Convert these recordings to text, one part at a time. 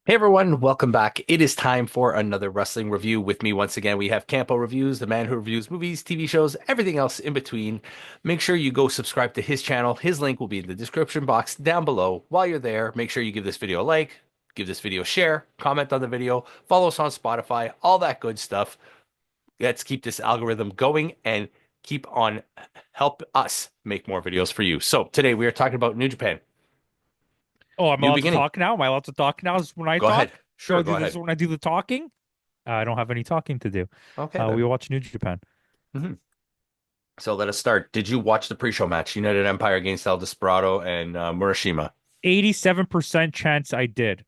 Hey everyone, welcome back. It is time for another wrestling review. With me once again, we have Campo.Reviews, the man who reviews movies, TV shows, everything else in between. Make sure you go subscribe to his channel. His link will be in the description box down below. While you're there, make sure you give this video a like, give this video a share, comment on the video, follow us on Spotify, all that good stuff. Let's keep this algorithm going and keep on help us make more videos for you. So today we are talking about New Japan. Oh, I'm New allowed to beginning. talk now? Am I allowed to talk now? Is when I Go ahead. talk? Sure, go This ahead. when I do the talking? I don't have any talking to do. Okay We then. watch New Japan. Mhm. So let us start. Did you watch the pre-show match? United Empire against El Desperado and Murashima. 87% chance I did.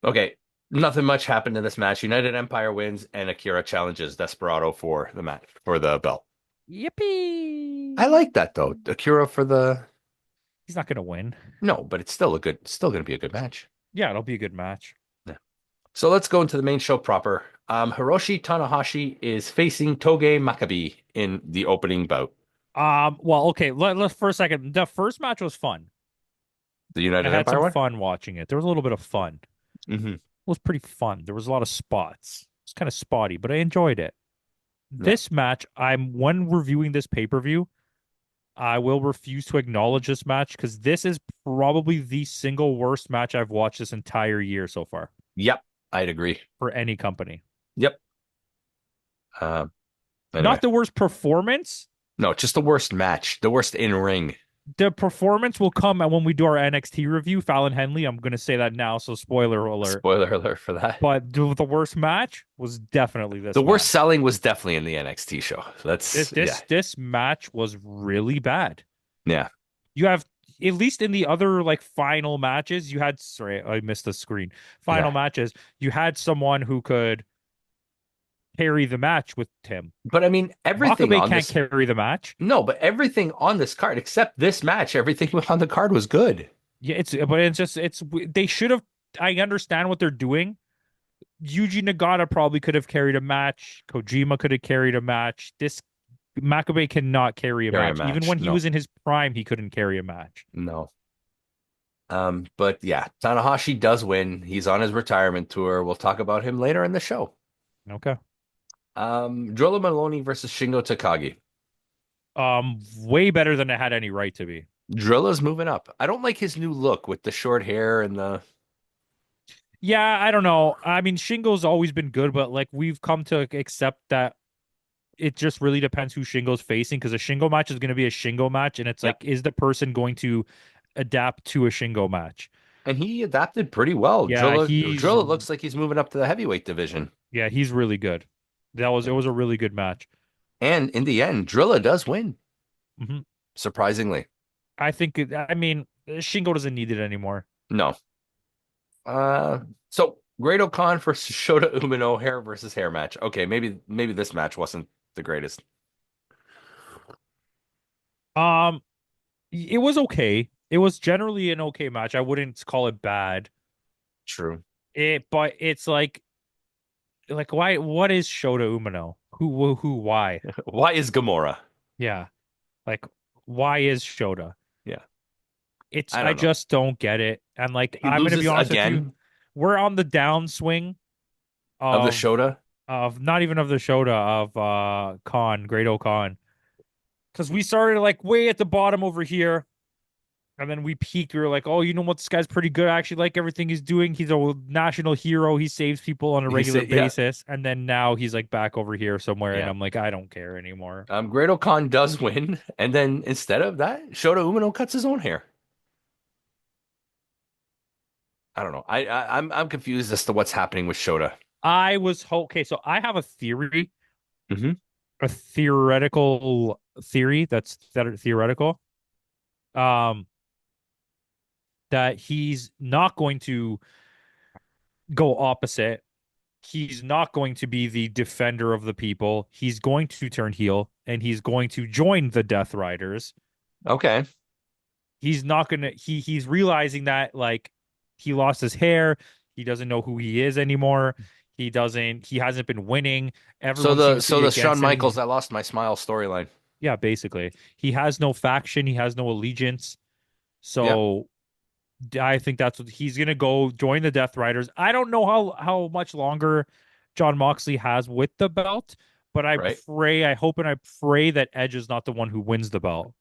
Okay, nothing much happened in this match. United Empire wins, and Akira challenges Desperado for the match for the belt. I Yippee! like that though. Akira for the He's not gonna win. no, but still going to be a good match. Yeah, it'll be a good match. Yeah. So let's go into the main show proper. Hiroshi Tanahashi is facing Toge Makabe in the opening bout. Well, okay, let's for a second. The first match was fun. The I United had Empire some one. fun watching it. There was a little bit of fun. Hmm. It was pretty fun. There was a lot of spots. It's kind of spotty, but I enjoyed it. Yeah. This match, I'm when reviewing this pay-per-view, I will refuse to acknowledge this match because this is probably the single worst match I've watched this entire year so far Yep. I'd agree. for any company. Yep. Um, anyway. Not the worst performance. No, just the worst match, the worst in ring. The performance will come when we do our NXT review. Fallon Henley, I'm going to say that now, so spoiler alert. Spoiler alert for that. But the worst match was definitely The this worst match. selling was definitely in the NXT show. So This that's yeah, this this match was really bad. yeah, You have at least in the other like final matches, you had sorry, I missed the screen. Final yeah. matches, you had someone who could carry the match with him. But I mean, everything Makabe on can't this, carry the match. no, but everything on this card except this match, everything on the card was good. Yeah, it's they should have. I understand what they're doing. Yuji Nagata probably could have carried a match. Kojima could have carried a match. This Makabe cannot carry a Carry a match. Even match. when he No, was in his prime, he couldn't carry a match. no. But yeah, Tanahashi does win. He's on his retirement tour. We'll talk about him later in the show. Okay. Drilla Maloney versus Shingo Takagi. Way better than it had any right to be. Drilla's moving up. I don't like his new look with the short hair and the Yeah, I don't know. I mean, Shingo's always been good, but like we've come to accept that it just really depends who Shingo's facing because a Shingo match is going to be a Shingo match, and it's yeah. like, is the person going to adapt to a Shingo match? And he adapted pretty well. Yeah, Drilla looks like he's moving up to the heavyweight division. he's really good. It was a really good match. And in the end, Drilla does win, Hmm. surprisingly. I mean, Shingo doesn't need it anymore. No. So Great Khan versus Shota Umino hair versus hair match. Okay, maybe this match wasn't the greatest. Um, it was okay. It was generally an okay match. I wouldn't call it bad. True. But it's like why? What is Shota Umino? Why? Why is Gamora? Yeah, like why is Shota? Yeah, It's I I don't know. just don't get it. And like He I'm gonna be loses honest with you, again we're on the downswing of the of Shota. not even of the Shota of Great Khan. Because we started like way at the bottom over here, and then we peaked. We were like, oh, you know what? This guy's pretty good. I actually like everything he's doing. He's a national hero. He saves people on a He regular said, yeah, basis. And then now he's like back over here somewhere, and yeah. I'm like, I don't care anymore. Great Khan does win, and then instead of that, Shota Umino cuts his own hair. I don't know. I'm confused as to what's happening with Shota. Okay, so I have a theory, Hmm. a theoretical theory that theoretical. Um, that he's not going to go opposite. He's not going to be the defender of the people. He's going to turn heel and he's going to join the Death Riders. Okay. He's not gonna he's realizing that like he lost his hair. He doesn't know who he is anymore. He hasn't been winning. So Everyone the seems to so be the Shawn against him. Michaels I lost my smile storyline. Yeah, basically. He has no faction, he has no allegiance. Yep. So I think that's what he's gonna go join the Death Riders. I don't know how much longer John Moxley has with the belt, but right? I hope and I pray that Edge is not the one who wins the belt.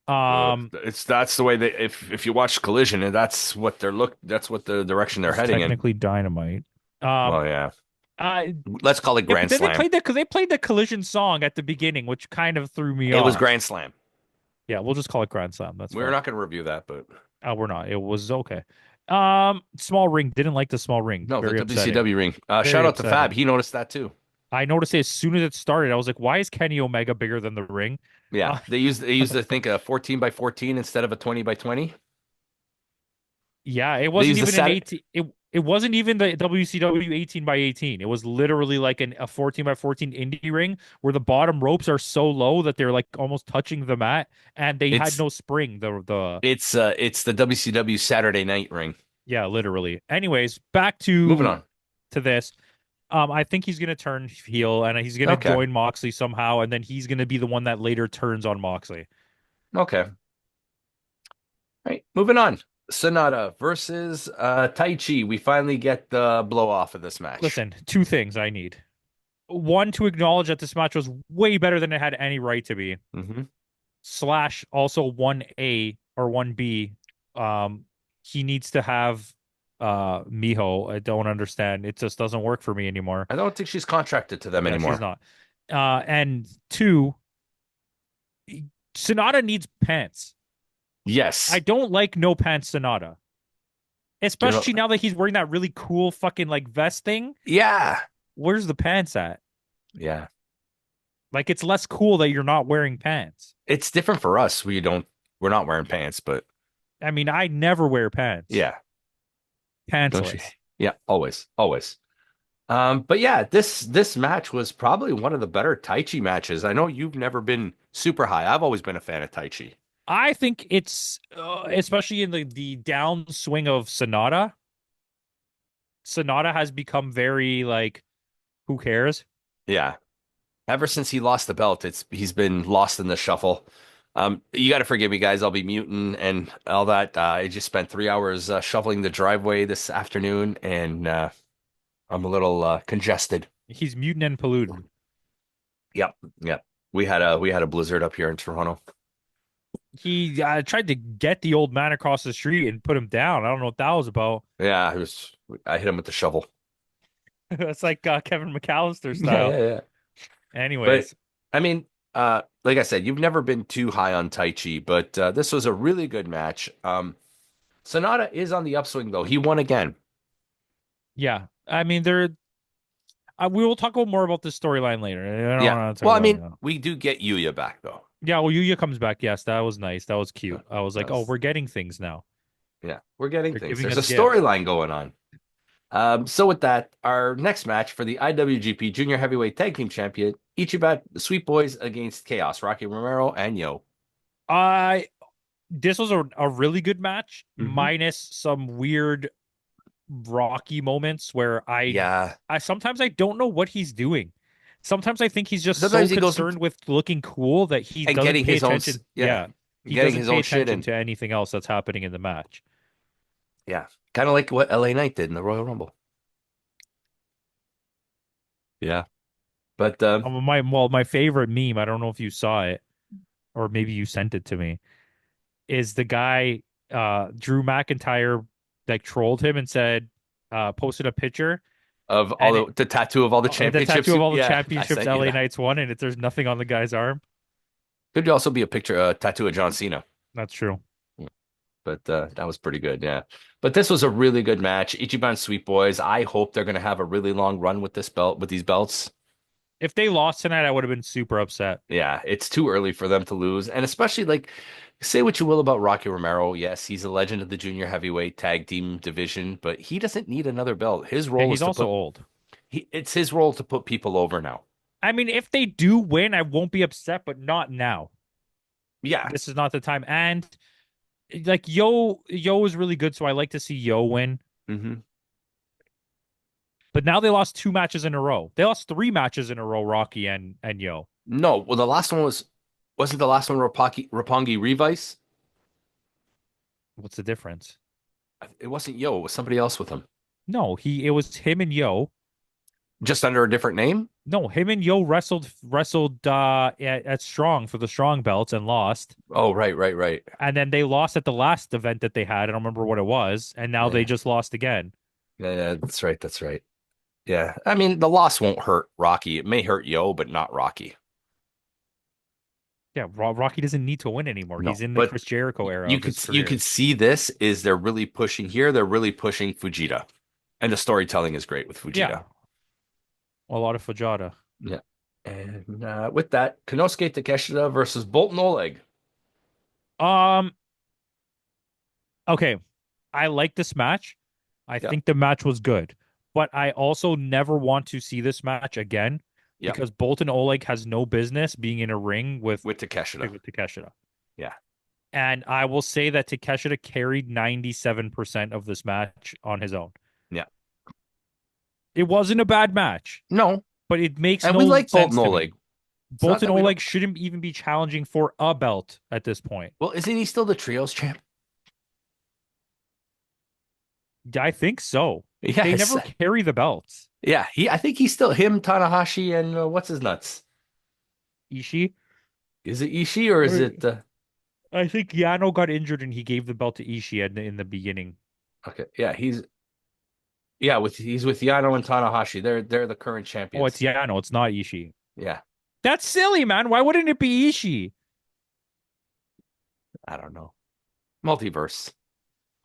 Um, That's the way they if you watch Collision, and that's what the direction they're it's heading in. technically Dynamite. Um, Well, yeah. uh, Let's call it yeah, but Grand then Slam. they played the Collision song at the beginning, which kind of threw me It was off. Grand Slam. Yeah, we'll just call it Grand Slam. That's We're fine. not going to review that, but We're not. It was okay. Small ring. Didn't like the small ring. no, the Very upsetting. WCW ring. Shout Very out to Fab. upsetting. He noticed that too. I noticed it as soon as it started. I was like, why is Kenny Omega bigger than the ring? Yeah, Uh, they used I think a 14 by 14 instead of a 20 by 20. yeah, it They wasn't used the even an set. 18. It wasn't even the WCW 18 by 18. It was literally like a 14 by 14 indie ring where the bottom ropes are so low that they're like almost touching the mat, and they had It's no spring. The it's the WCW Saturday Night ring. Yeah, literally. Anyways, back Moving on. to this. I think he's gonna turn heel and he's gonna Okay. join Moxley somehow, and then he's gonna be the one that later turns on Moxley. Okay. Right. Moving on. Sonata versus Taichi. We finally get the blow off of this match. Listen, two things I need. One, to acknowledge that this match was way better than it had any right to be. Hmm. Slash also 1A or 1B. Um, he needs to have Miho. I don't understand. It just doesn't work for me anymore. I don't think she's contracted to them Yeah, she's anymore. not. And two, Sonata needs pants. I Yes. don't like no pants Sonata. You know, Especially now that he's wearing that really cool fucking like vest thing. yeah. Where's the pants at? Yeah. Like it's less cool that you're not wearing pants. It's different for us. We're not wearing pants, but I mean, I never wear pants. yeah. Don't you? Pantsless. Yeah, always. Always. But yeah, this match was probably one of the better Taichi matches. I know you've never been super high. I've always been a fan of Taichi. I think it's especially in the downswing of Sonata. Sonata has become very like, who cares? Yeah. Ever since he lost the belt, he's been lost in the shuffle. You got to forgive me, guys. I'll be muting and all that. I just spent 3 hours shoveling the driveway this afternoon, and I'm a little congested. He's mutant and pollutant. Yep, yep. We had a blizzard up here in Toronto. He tried to get the old man across the street and put him down. I don't know what that was about. Yeah, I hit him with the shovel. That's like Kevin McAllister Yeah, style. yeah, yeah. But Anyways, I mean, like I said, you've never been too high on Taichi, but this was a really good match. Sonata is on the upswing though. He won again. yeah. I mean, we will talk about more about this storyline later. I don't Yeah. want to talk Well, I about it mean, now. we do get Yuya back though. Yeah, well, Yuya comes back. Yes, that was nice. That was Yeah, cute. I was that like, oh, was we're getting things now. yeah, we're getting They're things. giving There's a us gifts. storyline going on. So with that, our next match for the IWGP Junior Heavyweight Tag Team Champion, Ichiban the Sweet Boys against Chaos, Rocky Romero and Yo. I This was a really good match, Hmm. minus some weird rocky moments where Yeah. I sometimes I don't know what he's doing. Sometimes I think he's just so Sometimes he goes concerned with looking cool that he and doesn't getting pay his own, attention. yeah, Yeah, he getting doesn't his pay own shit attention and to anything else that's happening in the match. yeah, kind of like what LA Knight did in the Royal Rumble. Yeah. But My favorite meme, I don't know if you saw it or maybe you sent it to me, is the guy Drew McIntyre like trolled him and said posted a picture of all and the tattoo of all the the championships, tattoo of all the yeah, I championships sent you LA that. Knights won, and there's nothing on the guy's arm. Could also be a picture, a tattoo of John Cena. That's true. But that was pretty good, yeah. But this was a really good match. Ichiban Sweet Boys. I hope they're gonna have a really long run with this belt, with these belts. If they lost tonight, I would have been super upset. Yeah, it's too early for them to lose. And especially like say what you will about Rocky Romero. Yes, he's a legend of the junior heavyweight tag team division, but he doesn't need another belt. His Yeah, role he's is to also put old. it's his role to put people over now. I mean, if they do win, I won't be upset, but not now. Yeah. This is not the time. And like Yo is really good, so I like to see Yo win. Hmm. But now they lost two matches in a row. They lost three matches in a row, Rocky and Yo. No, well the last one wasn't the last one Roppongi Revice? What's the difference? It wasn't Yo, it was somebody else with him. No, it was him and Yo. Just under a different name? No, him and Yo wrestled at Strong for the Strong belts and lost. Oh, right, right, right. And then they lost at the last event that they had. I don't remember what it was, and now they Yeah. just lost again. Yeah, yeah, that's right. That's right. Yeah. I mean, the loss won't hurt Rocky. It may hurt Yo, but not Rocky. Yeah, Rocky doesn't need to win anymore. No. He's in the But Chris Jericho era you of could his you career. could see this is they're really pushing here. They're really pushing Fujita. And the storytelling is great with Yeah, Fujita. a lot of Fujata. Yeah. And with that, Konosuke Takeshita versus Bolton Oleg. Um, okay. I like this match. I Yep. think the match was good, but I also never want to see this match again Yep. because Bolton Oleg has no business being in a ring With Takeshita. with Takeshita. Yeah. And I will say that Takeshita carried 97% of this match on his own. Yeah. It wasn't a bad match, No. but it makes And we no like sense Bolton to me. Oleg. It's not Bolton that we don't. Oleg shouldn't even be challenging for a belt at this point. Well, isn't he still the trios champ? I think so. They Yes. never carry the belts. Yeah. I think he's still him, Tanahashi, and what's his nuts? Ishii. Is it Ishii or is Or it I think Yano got injured and he gave the belt to Ishii in the beginning. okay. Yeah, he's with Yano and Tanahashi. They're the current Oh, it's champions. Yano. It's not Ishii. Yeah. That's silly, man. Why wouldn't it be Ishii? I don't know. Multiverse.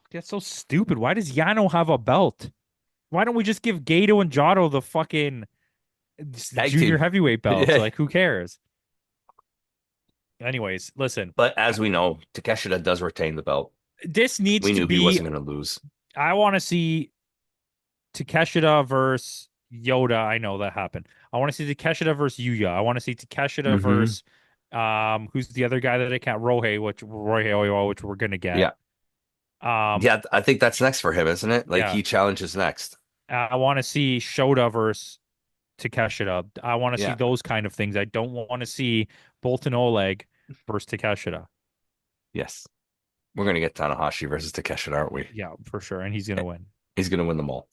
That's so stupid. Why does Yano have a belt? Why don't we just give Gato and Jotto the fucking Tag junior team. heavyweight belts? Yeah. Like, who cares? Anyways, listen, But as we know, Takeshita does retain the belt. this needs We to knew he be. wasn't going to lose. I want to see Takeshita versus Yoda. I know that happened. I want to see Takeshita versus Yuya. I want to see Takeshita Hmm. versus who's the other guy that I can't Rohei Oiwa, which we're gonna get. Yeah. Um, Yeah, I think that's next for him, isn't it? Like yeah. he challenges next. I want to see Shota versus Takeshita. I want to see Yeah. those kind of things. I don't want to see Bolton Oleg versus Takeshita. Yes. We're going to get Tanahashi versus Takeshita, aren't we? Yeah, for sure. And he's gonna win. He's going to win them all.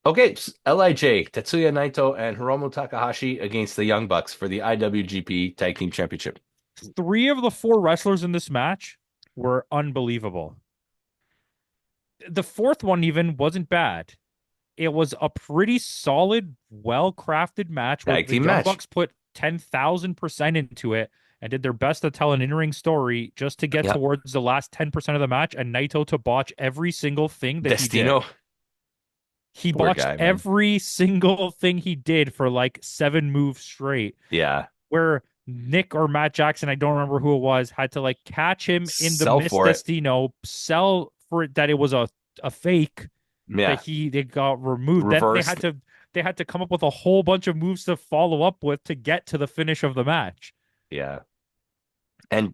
Okay, LIJ, Tetsuya Naito and Hiromu Takahashi against the Young Bucks for the IWGP Tag Team Championship. Three of the four wrestlers in this match were unbelievable. The fourth one even wasn't bad. It was a pretty solid, well-crafted match where Tag the team Young match. Bucks put 10,000% into it and did their best to tell an in-ring story just to get Yep. towards the last 10% of the match and Naito to botch every single thing that he did. Destino. He Poor botched guy, man. every single thing he did for like 7 moves straight, Yeah. where Nick or Matt Jackson, I don't remember who it was, had to like catch him in the Sell Miss for it. Destino, sell for it that it was a fake Yeah. that they got removed. Then Reversed. they had to come up with a whole bunch of moves to follow up with to get to the finish of the match. Yeah. And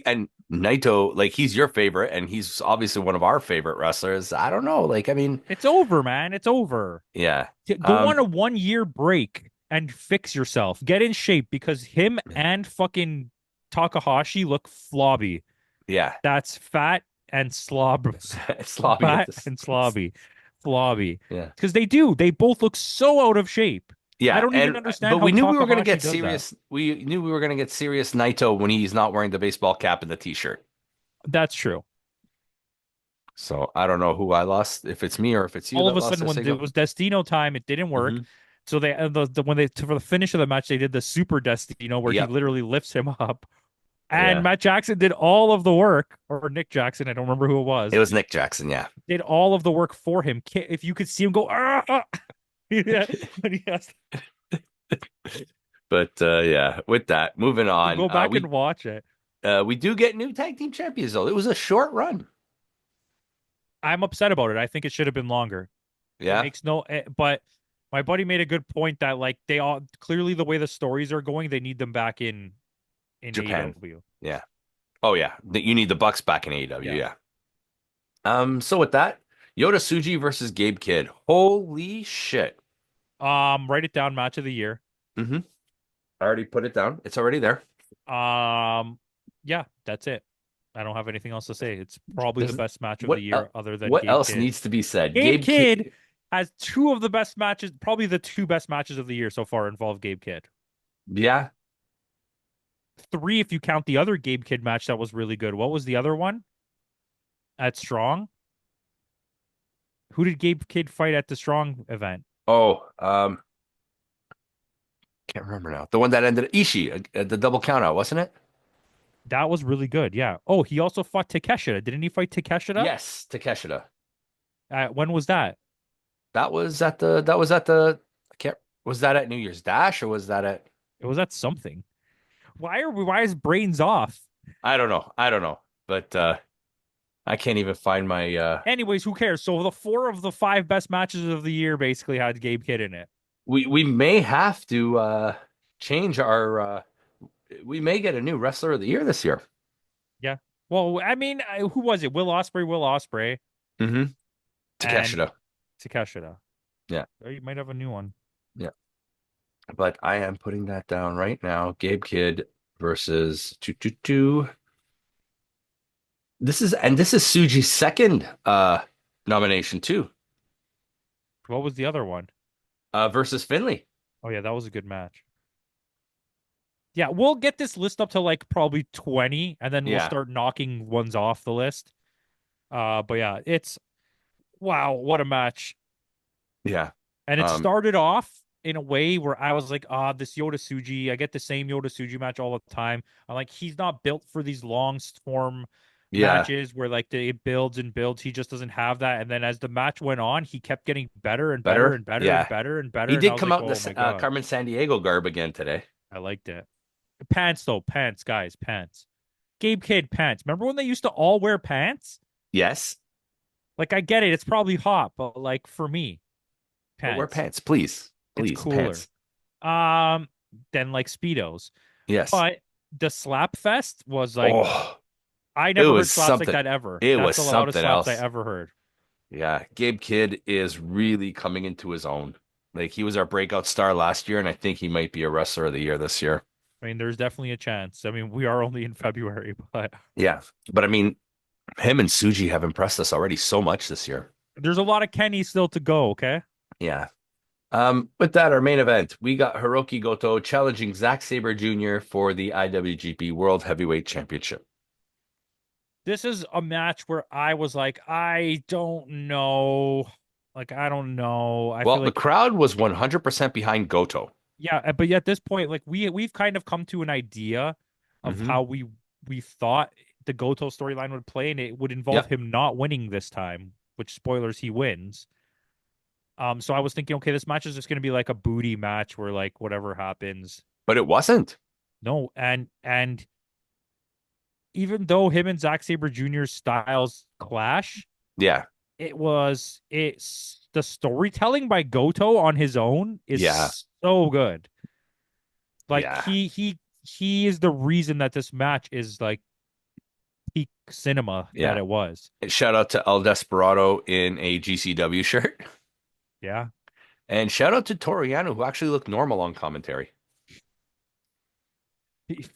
and Naito, like he's your favorite, and he's obviously one of our favorite wrestlers. I don't know. Like, I mean, It's over, man. It's over. yeah. Go on a 1 year break and fix yourself. Get in shape because him and fucking Takahashi look flobby. Yeah. That's fat and slob, Sloppy at fat this. and slobby, flobby. Yeah. Because they do. They both look so out of shape. I Yeah, don't even and understand but how we knew we were going to Takahashi get does that. serious. We knew we were going to get serious Naito when he's not wearing the baseball cap and the t-shirt. That's true. So I don't know who I lost, if it's me or if it's you All that of a lost sudden, this when it signal. was Destino time, it didn't work. Hmm. So they when they for the finish of the match, they did the Super Destino where he Yep. literally lifts him up. And Yeah. Matt Jackson did all of the work, or Nick Jackson, I don't remember who it It was, was Nick Jackson, yeah. did all of the work for him. If you could see him go, yeah, when he has But yeah, with that, moving to on. go back and watch it. We do get new tag team champions though. It was a short run. I'm upset about it. I think it should have been longer. It Yeah. makes no, but my buddy made a good point that like they all clearly the way the stories are going, they need them back in Japan. AEW. Yeah. Oh yeah. You need the Bucks back in AEW, Yeah. yeah. So with that, Yota Tsuji versus Gabe Kidd. Holy shit. Write it down. Match of the year. Mm-hmm. I already put it down. It's already there. Um, yeah, that's it. I don't have anything else to say. It's probably the There's best match of the what year, el other than what Gabe else Kidd. needs to be said? Gabe Gabe Kidd Kidd, has two of the best matches, probably the two best matches of the year so far involve Gabe Kidd. yeah. Three, if you count the other Gabe Kidd match that was really good. What was the other one at Strong? Who did Gabe Kidd fight at the Strong event? Oh, can't remember now. The one that ended Ishii, the double count out, wasn't it? That was really good. Yeah. Oh, he also fought Takeshita. Didn't he fight Takeshita? Yes, Takeshita. When was that? That was at the I can't was that at New Year's Dash or was that at It was at something. Why is brains off? I don't know. I don't know. But I can't even find my Anyways, who cares? So the four of the five best matches of the year basically had Gabe Kidd in it. we may have to change our we may get a new wrestler of the year this year. Yeah. Well, I mean, who was it? Will Osprey, Mm-hmm. and Takeshita. Takeshita. Yeah. Oh, you might have a new one. Yeah. But I am putting that down right now. Gabe Kidd versus two. This is Suji's second nomination too. What was the other one? Versus Finley. Oh yeah, that was a good match. Yeah, we'll get this list up to like probably 20, and then we'll Yeah. start knocking ones off the list. But yeah, it's wow, what a match. Yeah. And it Um started off in a way where I was like, this Yoda Suji, I get the same Yoda Suji match all the time. I'm like, he's not built for these long form yeah. matches where like it builds and builds. He just doesn't have that. And then as the match went on, he kept getting better and better Better? and better and Yeah. better and He better. And I did was come like, out in oh this my God, Carmen Sandiego garb again today. I liked it. Pants though, pants, guys, pants. Gabe Kidd pants. Remember when they used to all wear pants? Yes. Like I get it, it's probably hot, but like for me, But wear pants. pants, please. It's Please, cooler. pants. Um, than like Speedos. Yes. But the slap fest was like Oh, I it never was heard slaps like something. that ever. It That's was the loudest something slaps I else. ever heard. Yeah, Gabe Kidd is really coming into his own. Like he was our breakout star last year, and I think he might be a wrestler of the year this year. I mean, there's definitely a chance. I mean, we are only in February, but Yeah. But I mean, him and Suji have impressed us already so much this year. there's a lot of Kenny still to go, okay? Yeah. With that, our main event, we got Hiroki Goto challenging Zack Sabre Jr. for the IWGP World Heavyweight Championship. This is a match where I was like, I don't know. Like, I don't know. I Well, feel the like, crowd was 100% behind Goto. yeah, but at this point, like we've kind of come to an idea of Hmm. how we thought the Goto storyline would play, and it would involve Yep. him not winning this time, which spoilers, he wins. So I was thinking, okay, this match is just gonna be like a booty match where like whatever happens. But it wasn't. No, and even though him and Zack Sabre Jr.'s styles clash, Yeah. it's the storytelling by Goto on his own Yeah. is so good. Like Yeah. he is the reason that this match is like peak cinema that Yeah. it was. Shout out to El Desperado in a GCW shirt. Yeah. And shout out to Toriano, who actually looked normal on commentary.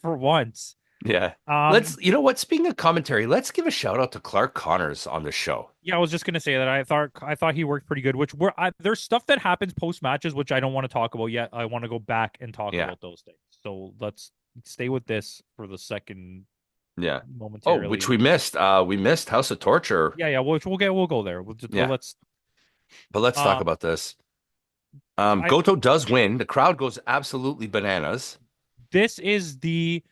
For once. Yeah. Um You know what? Speaking of commentary, let's give a shout out to Clark Connors on the show. yeah, I was just gonna say that I thought he worked pretty good. There's stuff that happens post matches which I don't want to talk about yet. I want to go back and talk Yeah. about those things. So let's stay with this for the second Yeah. Oh, momentarily. which we missed. We missed House of Torture. Yeah, we'll go there. Yeah. Let's But let's talk um about this. I Goto does win. The crowd goes absolutely bananas. this is the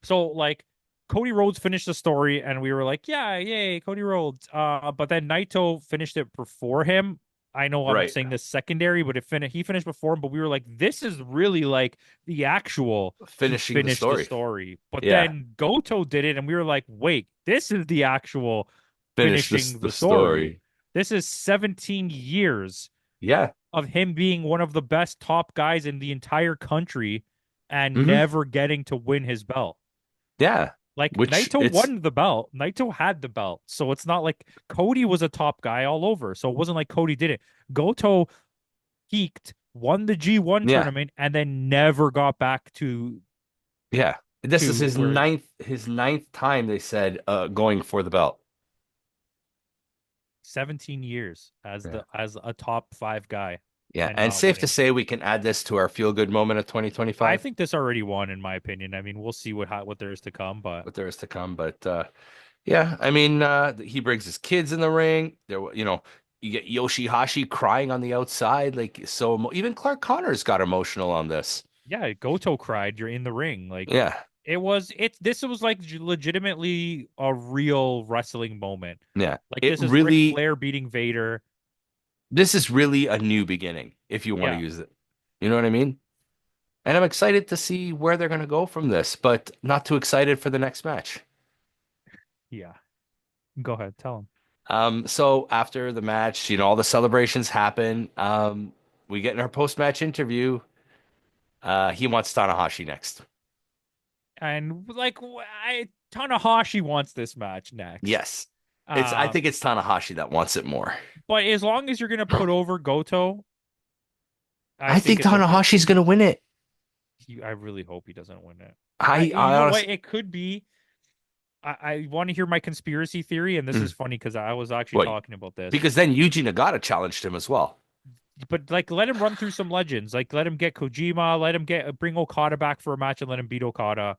so like Cody Rhodes finished the story and we were like, yeah, yay, Cody Rhodes. But then Naito finished it before him. I know I'm Right. saying this secondary, but he finished before him, but we were like, this is really like the actual to Finishing the finish the story. story. But Yeah. then Goto did it, and we were like, wait, this is the actual Finish finishing the the story. story. This is 17 years Yeah. of him being one of the best top guys in the entire country and Hmm. never getting to win his belt. Yeah. Like Which Naito it's won the belt. Naito had the belt. So it's not like Cody was a top guy all over. So it wasn't like Cody did it. Goto peaked, won the G1 yeah. tournament, and then never got back to Yeah. This is to where his ninth time they said going for the belt. 17 years Yeah. as a top 5 guy Yeah, and and not safe to winning. say we can add this to our feel good moment of I 2025, think this already won in my opinion. I mean, we'll see what there is to come, but what there is to come. But yeah, I mean, he brings his kids in the ring. You get Yoshihashi crying on the outside, like even Clark Connors got emotional on this. yeah, Goto cried. You're in the ring. Like Yeah, this was like legitimately a real wrestling moment. yeah. Like It this is Ric really, Flair beating Vader. this is really a new beginning, if you want to Yeah, use it. You know what I mean? And I'm excited to see where they're going to go from this, but not too excited for the next match. yeah. Go ahead, tell him. So after the match, all the celebrations happen. We get in our post-match interview. He wants Tanahashi next. And like Tanahashi wants this match next. Yes. I Um, think it's Tanahashi that wants it more. but as long as you're gonna put over Goto, I I think think it's okay. Tanahashi's gonna win it. I really hope he doesn't win it. I You know what? honestly, It could be. I want to hear my conspiracy theory, and this is mm, funny because I was actually wait, talking about this. because then Yuji Nagata challenged him as well. But like, let him run through some legends. Like, let him get Kojima. Let him bring Okada back for a match and let him beat Okada.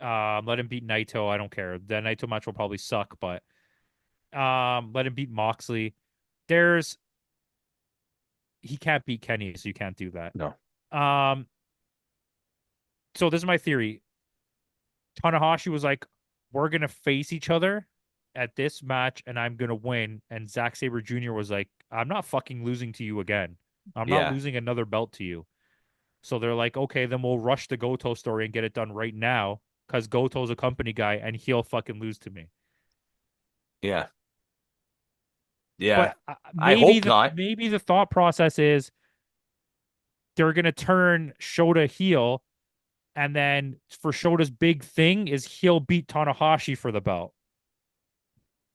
Let him beat Naito. I don't care. The Naito match will probably suck, but let him beat Moxley. There's he can't beat Kenny, so you can't do that. No. Um, so this is my theory. Tanahashi was like, "We're gonna face each other at this match, and I'm gonna win." And Zack Sabre Jr. was like, "I'm not fucking losing to you again. I'm not Yeah. losing another belt to you." So they're like, "Okay, then we'll rush the Goto story and get it done right now because Goto's a company guy and he'll fucking lose to me." Yeah. Yeah. But I hope not. maybe the thought process is they're gonna turn Shota heel, and then for Shota's big thing is he'll beat Tanahashi for the belt.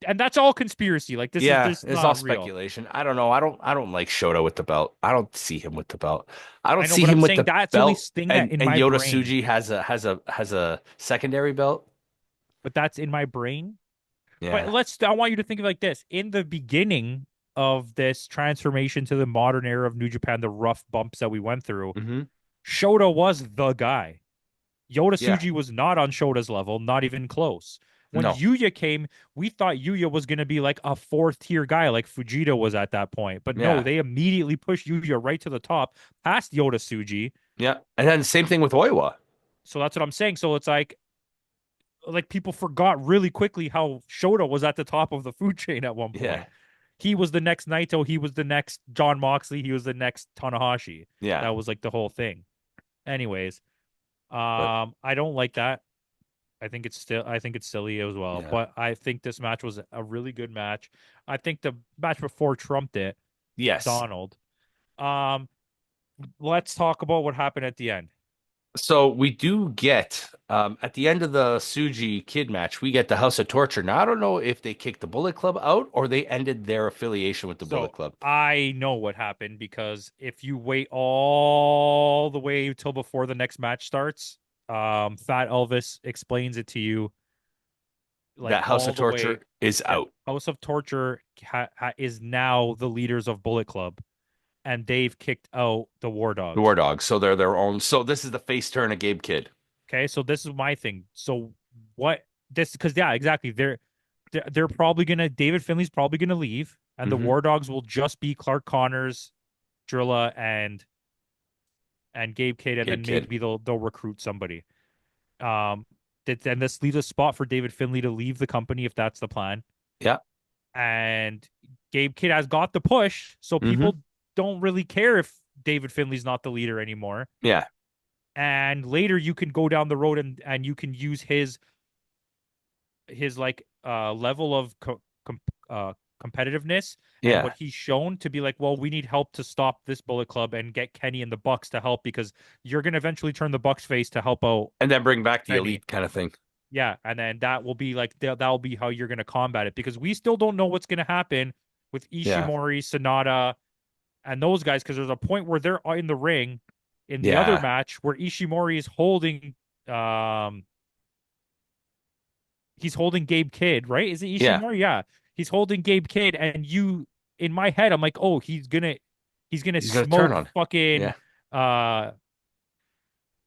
And that's all conspiracy. Like Yeah, this is it's all not real. speculation. I don't know. I don't like Shota with the belt. I don't see him with the belt. I don't I know, see but I'm him with saying the that's the only belt thing that and in and my Yota brain. Tsuji has a secondary belt. But that's in my brain. But Yeah. I want you to think of it like this. In the beginning of this transformation to the modern era of New Japan, the rough bumps that we went through, Hmm. Shota was the guy. Yota Yeah. Tsuji was not on Shota's level, not even close. When No. Yuya came, we thought Yuya was going to be like a fourth tier guy, like Fujita was at that point. But no, Yeah. they immediately pushed Yuya right to the top, past Yota Tsuji. Yeah. And then same thing with Oiwa. So that's what I'm saying. So it's like people forgot really quickly how Shota was at the top of the food chain at one Yeah. point. He was the next Naito. He was the next John Moxley. He was the next Tanahashi. Yeah. That was like the whole thing. Anyways, But I don't like that. I think it's silly as well. yeah. But I think this match was a really good match. I think the match before trumped it, Yes. Donald. Um, let's talk about what happened at the end. So we do get at the end of the Suji Kid match, we get the House of Torture. Now I don't know if they kicked the Bullet Club out or they ended their affiliation with the Bullet So Club. I know what happened because if you wait all the way till before the next match starts, Fat Elvis explains it to you like That House all of the way. Torture is Yeah, out. House of Torture is now the leaders of Bullet Club, and they've kicked out the War The War Dogs. Dogs. So they're their own. So this is the face turn of Gabe Kidd. Okay, so this is my thing. So what this because yeah, exactly. They're probably gonna David Finley's probably gonna leave, and the Hmm. War Dogs will just be Clark Connors, Drilla, and Gabe Kidd, and Gabe then Kidd. maybe they'll recruit somebody. Um, then this leaves a spot for David Finley to leave the company if that's the plan. Yeah. And Gabe Kidd has got the push, so Hmm. people don't really care if David Finley's not the leader anymore. Yeah. And later you can go down the road and you can use his like level of competitiveness and Yeah. what he's shown to be like, well, we need help to stop this Bullet Club and get Kenny and the Bucks to help because you're gonna eventually turn the Bucks face to help out And then bring back the Kenny. elite kind of thing. Yeah, and then that will be like that'll be how you're gonna combat it because we still don't know what's gonna happen with Yeah. Ishimori, Sonata, and those guys because there's a point where they're in the ring in the other Yeah. match where Ishimori is holding um he's holding Gabe Kidd, right? Is it Yeah, Ishimori? Yeah. He's holding Gabe Kidd, and you in my head, I'm like, oh, he's gonna he's gonna turn smoke on. fucking Yeah, uh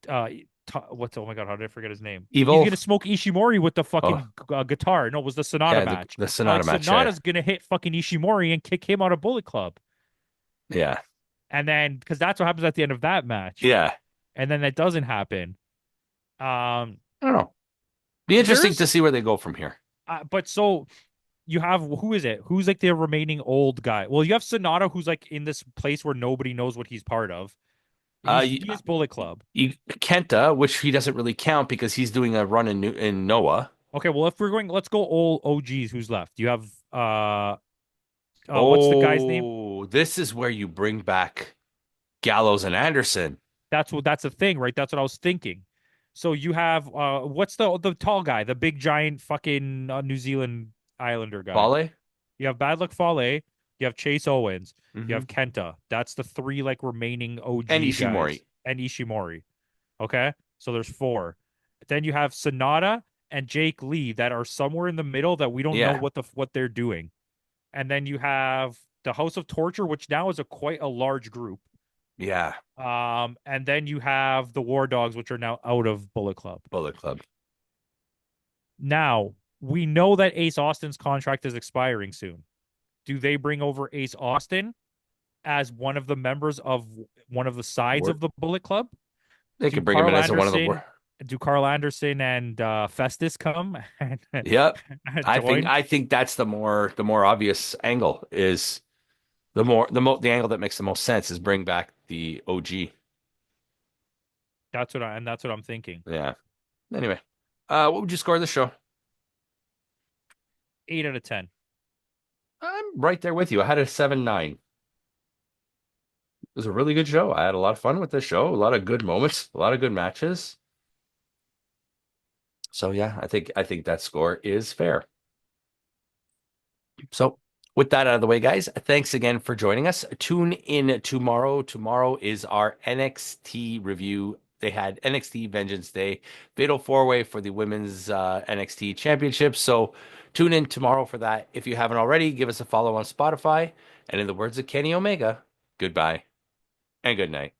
uh what's, oh my god, how did I forget his name? He's Evil. gonna smoke Ishimori with the Oh, fucking guitar. No, it was the Sonata yeah, match. the And Sonata like match. Yeah, Sonata's gonna hit fucking Ishimori and kick him out of Bullet Club. yeah, And then because that's what happens at the end of that match. yeah. And then that doesn't happen. Um I don't know. Be interesting to there's see where they go from here. but so you have, who is it? Who's like the remaining old guy? Well, you have Sonata, who's like in this place where nobody knows what he's part of. You, He is Bullet Club. Kenta, which he doesn't really count because he's doing a run in Noah. Okay, well if we're going, let's go all OGs. Who's left? You have what's the guy's name? Oh, this is where you bring back Gallows and Anderson. That's the thing, right? That's what I was thinking. So you have what's the tall guy, the big giant fucking New Zealand Islander guy. Fale? You have Bad Luck Fale, you have Chase Owens, you Hmm. have Kenta. That's the three like remaining And OG guys, Ishimori. and Ishimori. Okay, so there's four. Then you have Sonata and Jake Lee that are somewhere in the middle that we don't know Yeah, what they're doing. And then you have the House of Torture, which now is a quite a large group. yeah. And then you have the War Dogs, which are now out of Bullet Club. Bullet Club. Now, we know that Ace Austin's contract is expiring soon. Do they bring over Ace Austin as one of the members of one of the sides Word. of the Bullet Club? They Do could bring him in Carl as one of the Anderson, do Carl Anderson and Festus come and Yep. join? I think that's the more obvious angle is the angle that makes the most sense is bring back the OG. That's what I'm thinking. Yeah. Anyway, what would you score this show? 8 out of 10. I'm right there with you. I had a 7-9. It was a really good show. I had a lot of fun with this show. A lot of good moments, a lot of good matches. So yeah, I think that score is fair. So with that out of the way, guys, thanks again for joining us. Tune in tomorrow. Tomorrow is our NXT review. They had NXT Vengeance Day, Fatal 4-Way for the women's NXT Championship. So tune in tomorrow for that. If you haven't already, give us a follow on Spotify. And in the words of Kenny Omega, goodbye and good night.